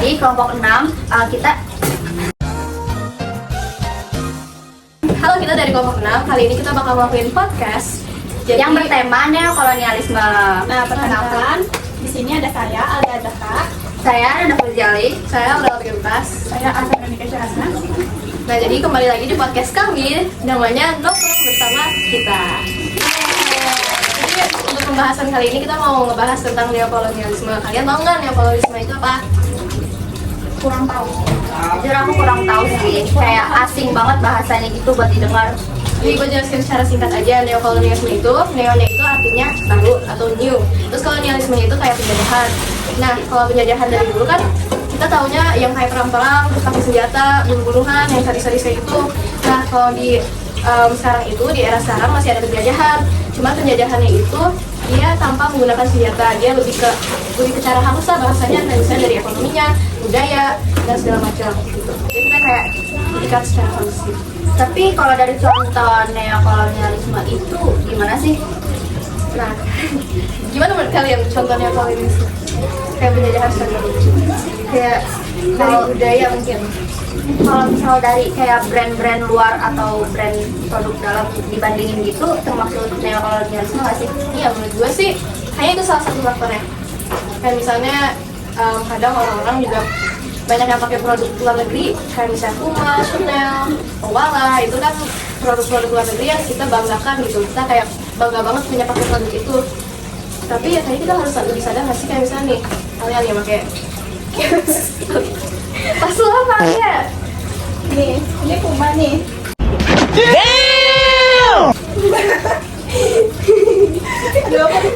Jadi kelompok 6 kita. Halo, kita dari kelompok 6. Kali ini kita bakal ngelakuin podcast Yang bertema neokolonialisme. Nah, perkenalkan, di sini ada saya, Alia Zaka. Saya Rada Fuzjali. Saya Aurel Tirtas. Saya Asa Veronica Syahasna. Nah, jadi kembali lagi di podcast kami, namanya Nongkrong Bersama Kita. Jadi untuk pembahasan kali ini kita mau ngebahas tentang neokolonialisme. Kalian tahu nggak neokolonialisme itu apa? Kurang tahu. Jujur aku kurang tahu sih, kayak asing banget bahasanya gitu buat didengar. Jadi gue jelasin secara singkat aja. Neokolonialisme itu, neonya itu artinya baru atau new. Terus kolonialisme itu kayak penjajahan. Nah, kalau penjajahan dari dulu kan kita taunya yang kayak perang-perang, terus pakai senjata, bunuh-bunuhan, yang sadis-sadis kayak gitu. Nah, kalau di sekarang itu, di era sekarang masih ada penjajahan. Cuma penjajahannya itu dia tanpa menggunakan senjata, dia lebih ke cara halus lah bahasanya, misalnya dari ekonominya, budaya, dan segala macam gitu. Jadi kita kayak diikat secara halus gitu. Tapi kalau dari contoh neokolonialisme itu gimana sih? Nah, gimana menurut kalian contohnya neokolonialisme? Kayak penjajahan secara kayak dari budaya mungkin. Kalau misal dari kayak brand-brand luar atau brand produk dalam dibandingin gitu, termasuk neokolonialisme nggak sih? Iya, menurut gue sih kayaknya itu salah satu faktornya. Kayak misalnya kadang orang-orang juga banyak yang pakai produk luar negeri, kayak misalnya Puma, Chanel, Owala, itu kan produk-produk luar negeri yang kita banggakan gitu. Kita kayak bangga banget punya pakai produk itu. Tapi ya kayaknya kita harus lebih sadar nggak sih, kayak misalnya nih kalian yang pakai tas lu apa ya? Nih, ini Puma nih.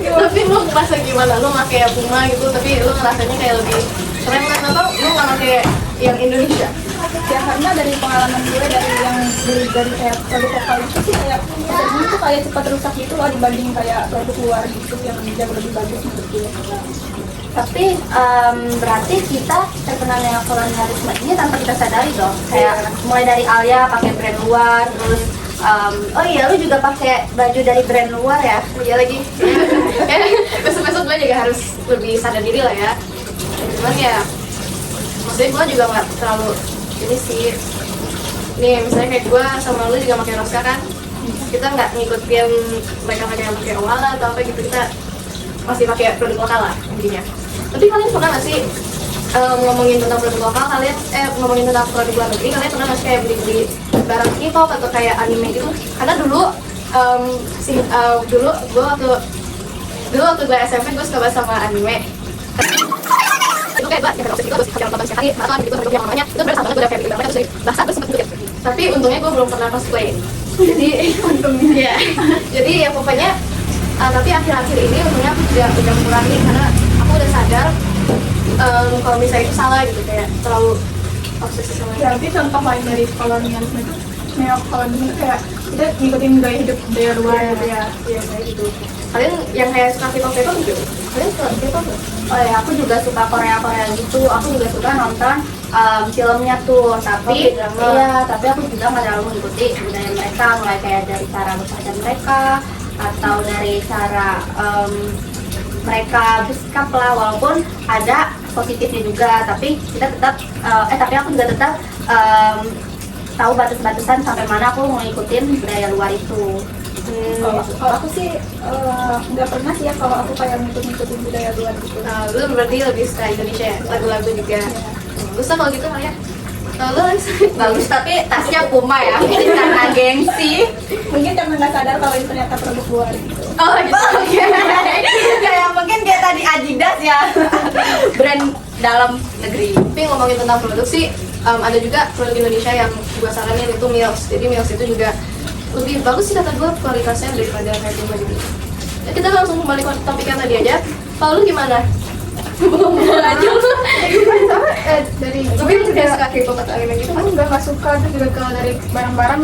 Tapi lu merasa gimana? Lu pakai Puma gitu, tapi lu ngerasanya kayak lebih keren kan, atau lu nggak pakai yang Indonesia? Ya karena dari pengalaman gue dari yang dari kayak produk lokal itu sih kayak ini tuh kayak cepat rusak gitu loh dibanding kayak produk luar gitu yang jauh lebih bagus menurut gue. Tapi berarti kita terkena neokolonialisme ini tanpa kita sadari dong. Kayak mulai dari Alia pakai brand luar, terus oh iya lu juga pakai baju dari brand luar ya? Iya lagi. Besok-besok gue juga harus lebih sadar diri lah ya. Cuman ya, maksudnya gue juga nggak terlalu ini sih. Nih misalnya kayak gue sama lu juga pakai Roska kan, kita nggak ngikutin mereka yang pakai Owala atau apa gitu, kita masih pakai produk lokal lah intinya. Tapi kalian pernah nggak sih ngomongin tentang produk lokal, kalian ngomongin tentang produk luar negeri, kalian pernah nggak sih kayak beli barang K-pop atau kayak anime gitu? Karena dulu dulu waktu gue SMP gue suka banget sama anime. Itu kayak gue yang itu terus pakai nonton sekali maraton gitu sampai yang namanya itu bener banget gue udah kayak gitu banget terus bahasa terus sempet gitu. Tapi untungnya gue belum pernah cosplay. Jadi untungnya jadi ya pokoknya tapi akhir-akhir ini untungnya aku juga udah mengurangi karena aku udah sadar kalau misalnya itu salah gitu, kayak terlalu obsesi sama itu. Berarti contoh lain dari kolonialisme itu neokolonialisme itu kayak kita ngikutin gaya hidup budaya luar gitu ya. Iya kayak gitu. Kalian yang kayak suka K-pop gitu? Kalian suka K-pop nggak? Oh ya, aku juga suka Korea gitu. Aku juga suka nonton filmnya tuh. Tapi tapi aku juga nggak terlalu mengikuti budaya mereka, mulai kayak dari cara berpakaian mereka atau dari cara mereka bersikap lah, walaupun ada positifnya juga, tapi kita tetap tapi aku juga tetap tahu batas-batasan sampai mana aku mau ngikutin budaya luar itu. Kalau aku sih nggak pernah sih ya kalau aku kayak ngikutin budaya luar gitu. Nah, lu berarti lebih suka Indonesia ya? Lagu-lagu juga. Bagus lah kalau gitu Maria. Lu Bagus, tapi tasnya Puma ya, mungkin karena gengsi. Mungkin karena nggak sadar kalau itu ternyata produk luar gitu. oh gitu. Kayak mungkin kayak tadi Adidas ya, brand dalam negeri. Tapi ngomongin tentang produk sih, ada juga produk Indonesia yang gua saranin itu Mills. Jadi Mills itu juga lebih bagus sih kata gua kualitasnya daripada kayak Puma gitu. Ya, kita langsung kembali ke topik yang tadi aja. Kalau lu gimana? Belum aja. Dari Tapi lu juga suka K-pop atau anime gitu? aku nggak suka tuh juga kalau dari barang-barang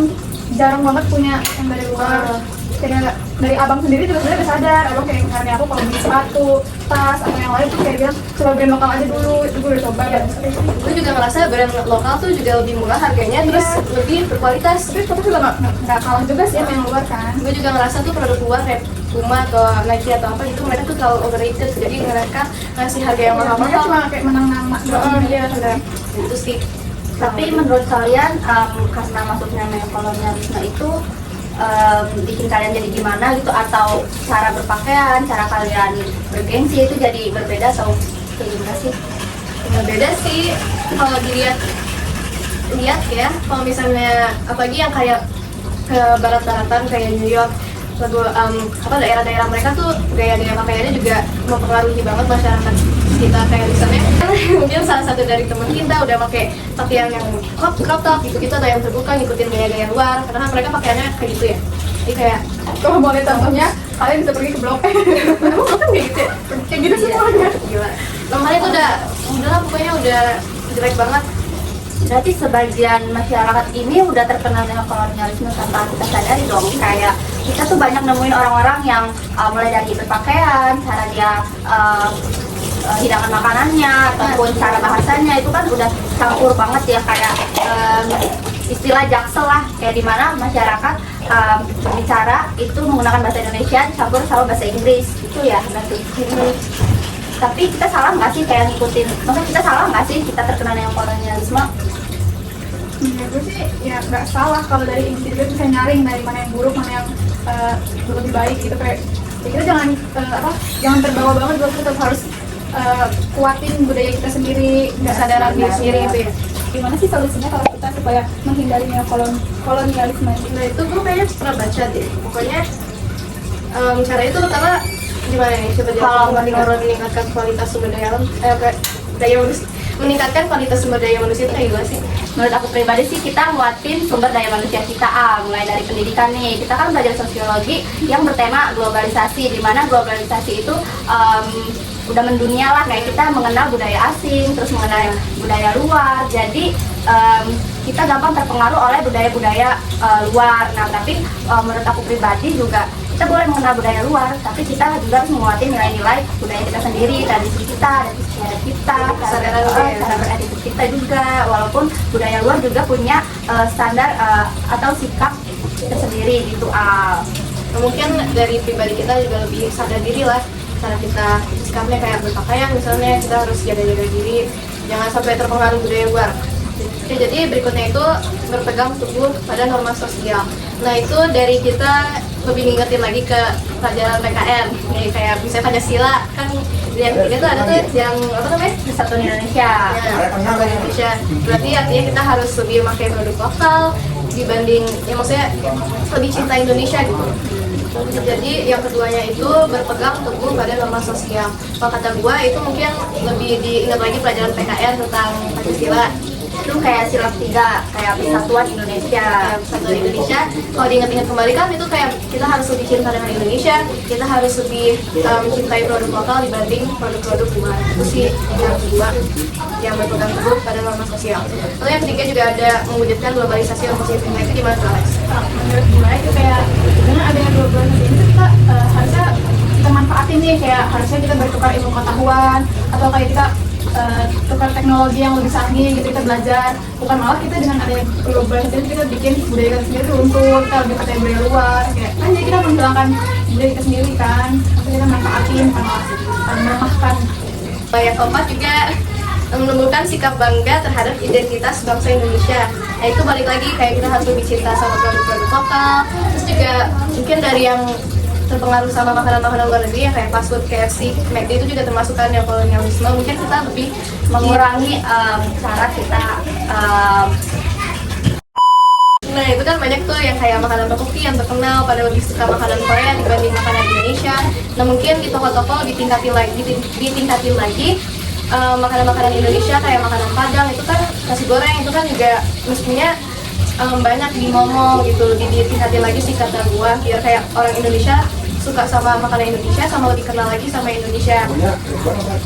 jarang banget punya yang dari luar. Kayak dari abang sendiri juga sebenarnya udah sadar, abang kayak misalnya aku kalau beli sepatu tas atau yang lain tuh kayak bilang coba brand lokal aja dulu, itu gue udah coba dan Gue juga ngerasa brand lokal tuh juga lebih murah harganya, terus lebih berkualitas. tapi tapi juga nggak kalah juga sih sama yang luar kan. Gue juga ngerasa tuh produk luar kayak Puma atau Nike atau apa gitu, mereka tuh terlalu overrated, jadi mereka ngasih harga yang Mereka mahal-mahal. cuma kayak menang nama doang. Iya, benar. Itu sih. Tapi menurut kalian karena masuknya neokolonialisme itu bikin kalian jadi gimana gitu, atau cara berpakaian, cara kalian bergengsi itu jadi berbeda atau kayak gimana sih? Beda sih kalau lihat ya, kalau misalnya apalagi yang kayak ke barat-baratan kayak New York, lalu daerah-daerah mereka tuh gaya-gaya pakaiannya juga mempengaruhi banget masyarakat kita. Kayak misalnya mungkin salah satu dari teman kita udah pakai pakaian yang crop top gitu atau yang terbuka, ngikutin gaya-gaya luar karena mereka pakaiannya kayak gitu ya. Jadi kayak Kalau boleh contohnya, kalian bisa pergi ke blok emang kan kayak gitu ya? kayak gitu semuanya. Gila. Namanya tuh udah lah pokoknya udah jelek banget. Berarti sebagian masyarakat ini udah terkena dengan kolonialisme tanpa kita sadari dong. Kayak kita tuh banyak nemuin orang-orang yang mulai dari berpakaian, cara dia hidangan makanannya, ataupun cara bahasanya itu kan udah campur banget ya, kayak istilah jaksel lah, kayak dimana masyarakat bicara itu menggunakan bahasa Indonesia dicampur sama bahasa Inggris itu ya berarti. Tapi kita salah nggak sih kayak ngikutin? Maksudnya kita salah nggak sih kita terkena dengan kolonialisme? Menurut gue sih ya nggak salah kalau dari individu bisa nyaring dari mana yang buruk, mana yang lebih baik gitu. Kayak ya kita jangan terbawa banget, kita tetap harus kuatin budaya kita sendiri, nggak sadaran diri sendiri gitu ya. Gimana sih solusinya kalau kita supaya menghindari kolonialisme ini? Nah itu gue kayaknya pernah baca deh. Pokoknya cara itu pertama gimana nih? Coba Kalau meningkatkan kualitas sumber daya alam, meningkatkan kualitas sumber daya manusia itu kayak gimana sih? Menurut aku pribadi sih kita nguatin sumber daya manusia kita, mulai dari pendidikan nih. Kita kan belajar sosiologi yang bertema globalisasi, di mana globalisasi itu udah mendunia lah, kayak kita mengenal budaya asing, terus mengenal budaya luar. Jadi kita gampang terpengaruh oleh budaya-budaya luar. Nah, tapi menurut aku pribadi juga kita boleh mengenal budaya luar, tapi kita juga harus menguatin nilai-nilai budaya kita sendiri, tradisi kita, dan istiadat kita, cara beretika kita juga. Walaupun budaya luar juga punya standar atau sikap tersendiri gitu. Mungkin dari pribadi kita juga lebih sadar diri lah, cara kita sikapnya kayak berpakaian misalnya, kita harus jaga-jaga diri, jangan sampai terpengaruh budaya luar. Oke, jadi berikutnya itu berpegang teguh pada norma sosial. Nah itu dari kita lebih ngingetin lagi ke pelajaran PKN. Nih kayak misalnya Pancasila kan yang ketiga tuh ada tuh yang apa namanya? Kesatuan Indonesia. Ya, Kesatuan Indonesia. Berarti artinya kita harus lebih memakai produk lokal dibanding ya maksudnya lebih cinta Indonesia gitu. Jadi yang keduanya itu berpegang teguh pada norma sosial. Kalau kata gua itu mungkin lebih diingat lagi pelajaran PKN tentang Pancasila. Itu kayak sila 3, kayak Persatuan Indonesia. Persatuan Indonesia. Kalau diingat-ingat kembali kan itu kayak kita harus lebih cinta dengan Indonesia, kita harus lebih mencintai produk lokal dibanding produk-produk luar. Itu sih yang kedua, yang berpegang teguh pada norma sosial. Lalu yang ketiga juga ada mewujudkan globalisasi yang positif. Nah itu gimana tuh Alex? Menurut gue itu kayak dengan adanya globalisasi ini kita harusnya kita manfaatin nih, kayak harusnya kita bertukar ilmu pengetahuan atau kayak kita tukar teknologi yang lebih canggih gitu, kita belajar. Bukan malah kita dengan adanya globalisasi ini kita bikin budaya kita sendiri runtuh, kita lebih percaya budaya luar kayak kan, jadi kita menghilangkan budaya kita sendiri kan, tapi kita manfaatin bukan malah melemahkan. Yang keempat juga menumbuhkan sikap bangga terhadap identitas bangsa Indonesia. Nah itu balik lagi kayak kita harus lebih cinta sama produk-produk lokal. Terus juga mungkin dari yang terpengaruh sama makanan-makanan luar negeri ya kayak fast food, KFC, McD itu juga termasuk kan yang kolonialisme. Mungkin kita lebih Mengurangi cara kita nah itu kan banyak tuh yang kayak makanan tteokbokki yang terkenal pada lebih suka makanan Korea dibanding makanan Indonesia. Nah mungkin di toko-toko ditingkatin lagi makanan-makanan Indonesia kayak makanan Padang itu kan nasi goreng itu kan juga mestinya banyak di momo gitu, lebih ditingkatin lagi sih kata gua biar kayak orang Indonesia suka sama makanan Indonesia sama lebih kenal lagi sama Indonesia.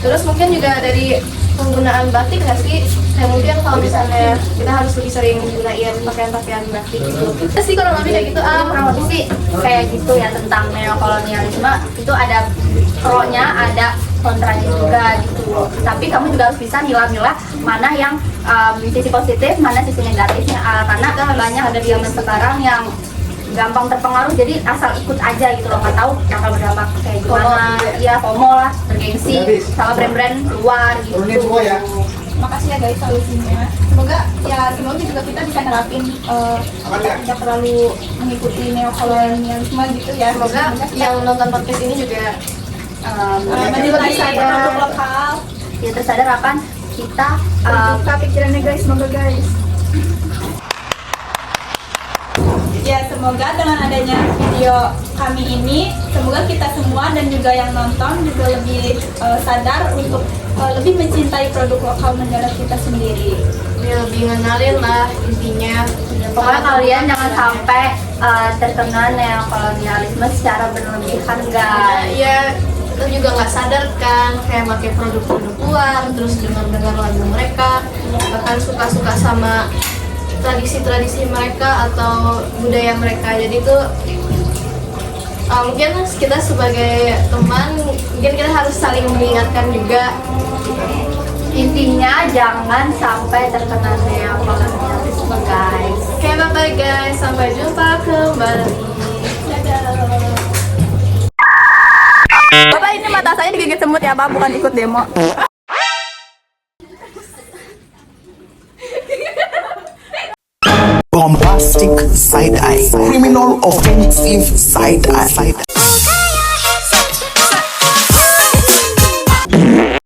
Terus mungkin juga dari penggunaan batik nggak sih? Kayak mungkin kalau misalnya kita harus lebih sering gunain pakaian-pakaian batik gitu. Terus sih kalau lebih kayak gitu kurang lebih sih kayak gitu ya tentang neokolonialisme. Itu ada pro-nya, ada kontranya juga gitu. Tapi kamu juga harus bisa milah-milah mana yang sisi positif, mana sisi negatifnya. Karena kan banyak ada di zaman sekarang yang gampang terpengaruh, jadi asal ikut aja gitu loh, nggak tahu bakal berdampak kayak gimana. Iya, FOMO lah, bergengsi sama brand-brand luar gitu. Makasih ya guys solusinya. Semoga juga kita bisa nerapin tidak terlalu mengikuti neokolonialisme gitu ya. Semoga yang nonton podcast ini juga menjadi lebih sadar produk lokal. Ya tersadar akan kita Buka pikirannya guys, semoga guys. Ya, semoga dengan adanya video kami ini, semoga kita semua dan juga yang nonton juga lebih sadar untuk lebih mencintai produk lokal negara kita sendiri. ya, lebih ngenalin lah intinya. pokoknya kalian jangan sampai terkena neokolonialisme secara berlebihan guys. Ya kita juga nggak sadar kan kayak pakai produk-produk luar, terus dengar lagu mereka, bahkan suka-suka sama tradisi-tradisi mereka atau budaya mereka. Jadi tuh mungkin kita sebagai teman mungkin kita harus saling mengingatkan juga. Intinya jangan sampai terkena neokolonialisme guys. Oke, bye guys, sampai jumpa kembali. Bapak, ini mata saya digigit semut ya Pak, bukan ikut demo. Bombastic side eye, criminal offensive side eye.